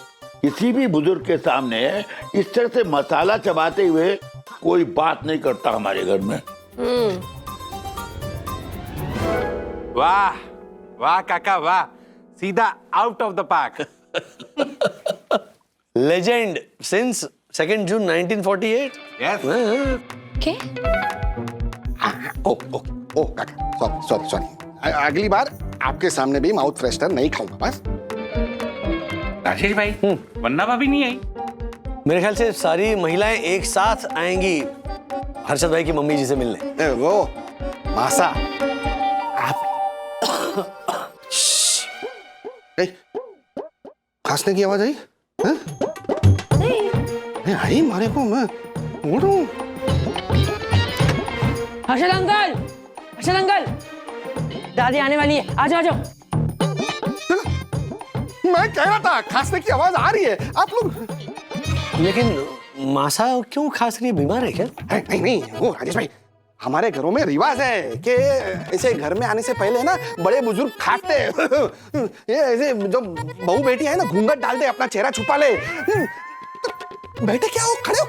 किसी भी बुजुर्ग के सामने इस तरह से मसाला चबाते हुए कोई बात नहीं करता हमारे घर में।
वाह वाह काका वाह, सीधा out of the park.
Legend since 2 June 1948।
Yes.
क्या?
ओ काका, सॉरी। अगली बार आपके सामने भी माउथ फ्रेशनर नहीं खाऊंगा बस।
राजेश भाई, वन्ना भाभी नहीं आई?
मेरे ख्याल से सारी महिलाएं एक साथ आएंगी हर्षद भाई की मम्मी जी से मिलने।
वो मासा, आप खांसने की आवाज आई? नहीं आई मारे को, मैं बोल रहा हूँ।
हर्षद अंकल, दादी आने वाली है, आ जाओ।
मैं कह रहा था खांसने की आवाज आ रही है, आप लोग।
लेकिन मासा क्यों खांस रही है, बीमार है क्या?
नहीं, वो राजेश भाई, हमारे घरों में रिवाज है कि ऐसे घर में आने से पहले ना बड़े बुजुर्ग खाते हैं। ये ऐसे जो बहू बेटी है ना, घूंघट डाल दे, अपना चेहरा छुपा ले। बैठे क्या हो, खड़े हो।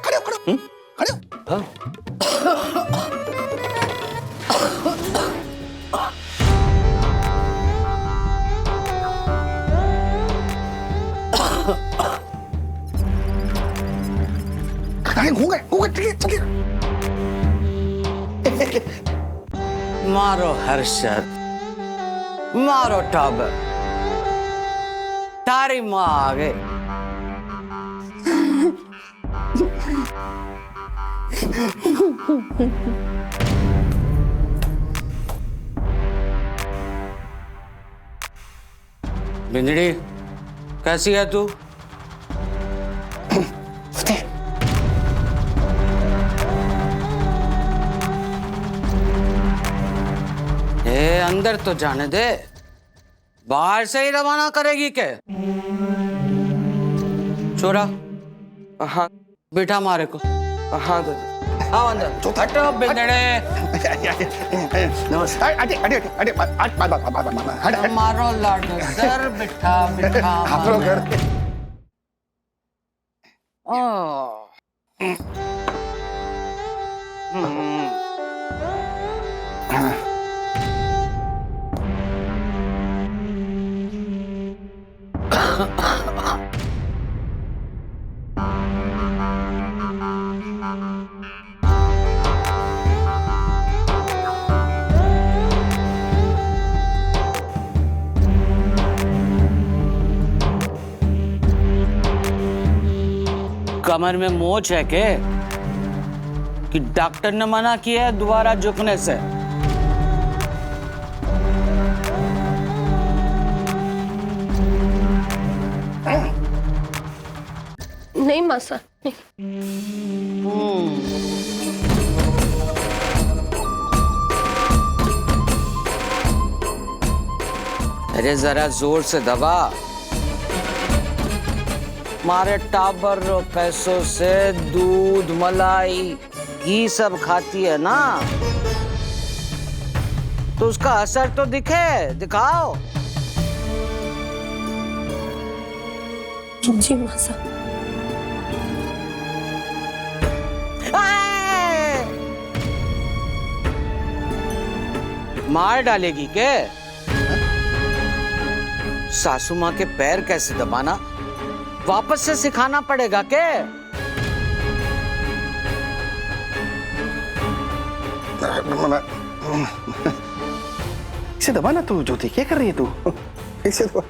घूंघट
मारो हर्षद, मारो टब, तारी माँ आ गई। बिंदड़ी, कैसी है तू? अंदर तो जाने दे, बाहर से ही रवाना करेगी क्या? छोरा, हाँ बेटा मारे को। हाँ दादा, आओ अंदर। हटो बिंदड़े। मारो लाडो सर, बिठा। आप लोग कमर में मोच है के कि डॉक्टर ने मना किया है दोबारा झुकने से?
नहीं मासा, नहीं।
अरे जरा जोर से दबा। मारे टाबर पैसों से दूध, मलाई, घी सब खाती है ना, तो उसका असर तो दिखाओ।
जी मासा।
मार डालेगी के?
सासू माँ के पैर कैसे दबाना वापस से सिखाना पड़ेगा के?
इसे दबा ना तू ज्योति, क्या कर रही है तू? इसे दबा।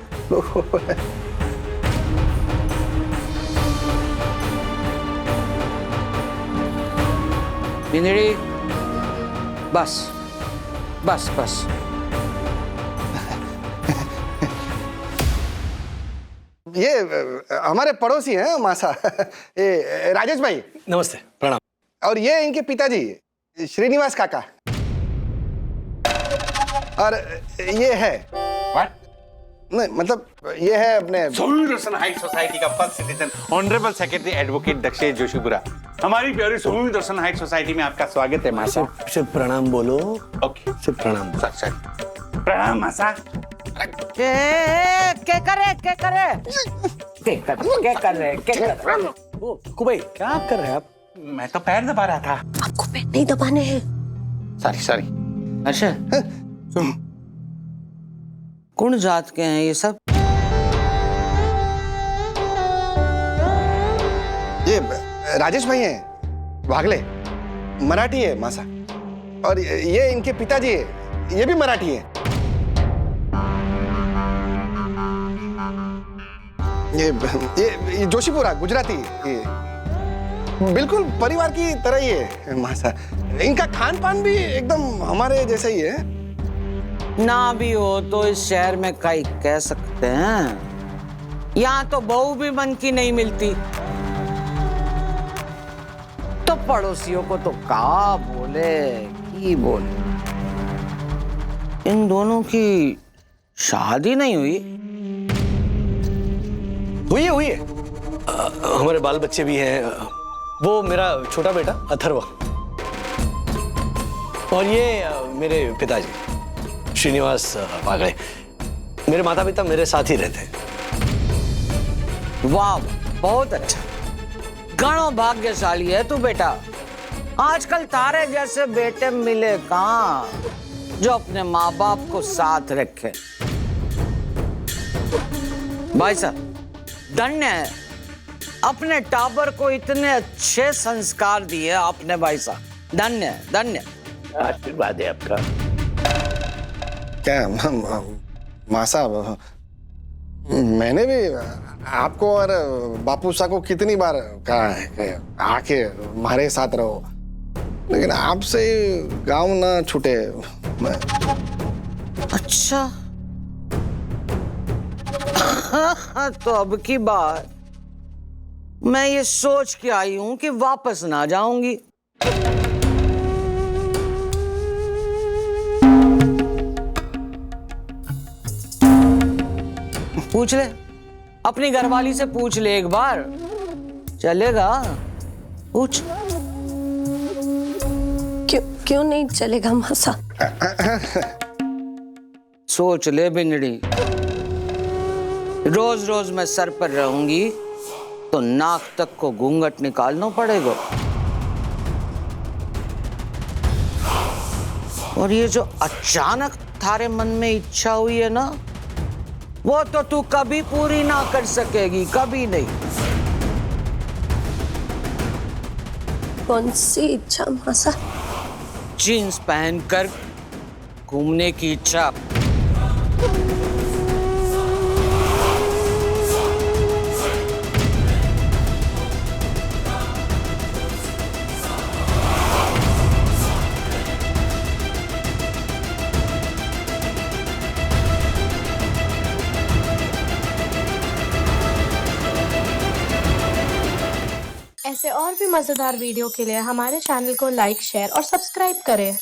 बिंदड़ी, बस बस बस।
ये हमारे पड़ोसी हैं मासा, ये राजेश भाई।
नमस्ते, प्रणाम।
और ये इनके पिताजी श्रीनिवास काका। और ये है नहीं, मतलब ये है अपने
सोहनी हाइट सोसाइटी का first citizen honourable secretary advocate Dakshesh Joshipura. हमारी प्यारी सोहनी हाइट सोसाइटी में आपका स्वागत है मासा।
सिर्फ प्रणाम बोलो।
ओके,
सिर्फ प्रणाम।
प्रणाम मासा।
क्या कर रहे?
कुबई क्या कर रहे हैं आप?
मैं तो पैर दबा रहा था।
आपको पैर नहीं दबाने हैं।
सॉरी।
अच्छा, कौन जात के हैं ये सब?
ये राजेश भाई हैं, वागले, मराठी है मासा। और ये इनके पिताजी है, ये भी मराठी है। ये जोशीपुरा गुजराती, ये बिल्कुल परिवार की तरह ही है मासा। इनका खान पान भी एकदम हमारे जैसा ही है।
ना भी हो तो इस शहर में कई कह सकते हैं। यहाँ तो बहू भी मन की नहीं मिलती, तो पड़ोसियों को तो का बोले की बोले। इन दोनों की शादी नहीं हुई?
हुई है। हमारे बाल बच्चे भी हैं। वो मेरा छोटा बेटा अथर्व, और ये मेरे पिताजी श्रीनिवास वागले। मेरे माता पिता मेरे साथ ही रहते हैं।
वाह, बहुत अच्छा, घणो भाग्यशाली है तू बेटा। आजकल तारे जैसे बेटे मिले कहाँ जो अपने माँ बाप को साथ रखे। भाई साहब, धन्य है, अपने टाबर को इतने अच्छे संस्कार दिए आपने भाई साहब। धन्य धन्य।
आशीर्वाद है आपका।
क्या मासा, मैंने भी आपको और बापू सा को कितनी बार कहा है कि आके हमारे साथ रहो, लेकिन आपसे गांव ना छूटे।
अच्छा, तो अब की बात मैं ये सोच के आई हूं कि वापस ना जाऊंगी। पूछ ले, अपनी घरवाली से पूछ ले एक बार, चलेगा? पूछ।
क्यों नहीं चलेगा मासा?
सोच ले बिंगड़ी, रोज रोज मैं सर पर रहूंगी तो नाक तक को घूंघट निकालना पड़ेगा। और ये जो अचानक थारे मन में इच्छा हुई है ना, वो तो तू कभी पूरी ना कर सकेगी, कभी नहीं।
कौन सी इच्छा मासा?
जीन्स पहनकर घूमने की इच्छा।
ऐसे और भी मजेदार वीडियो के लिए हमारे चैनल को लाइक, शेयर और सब्सक्राइब करें।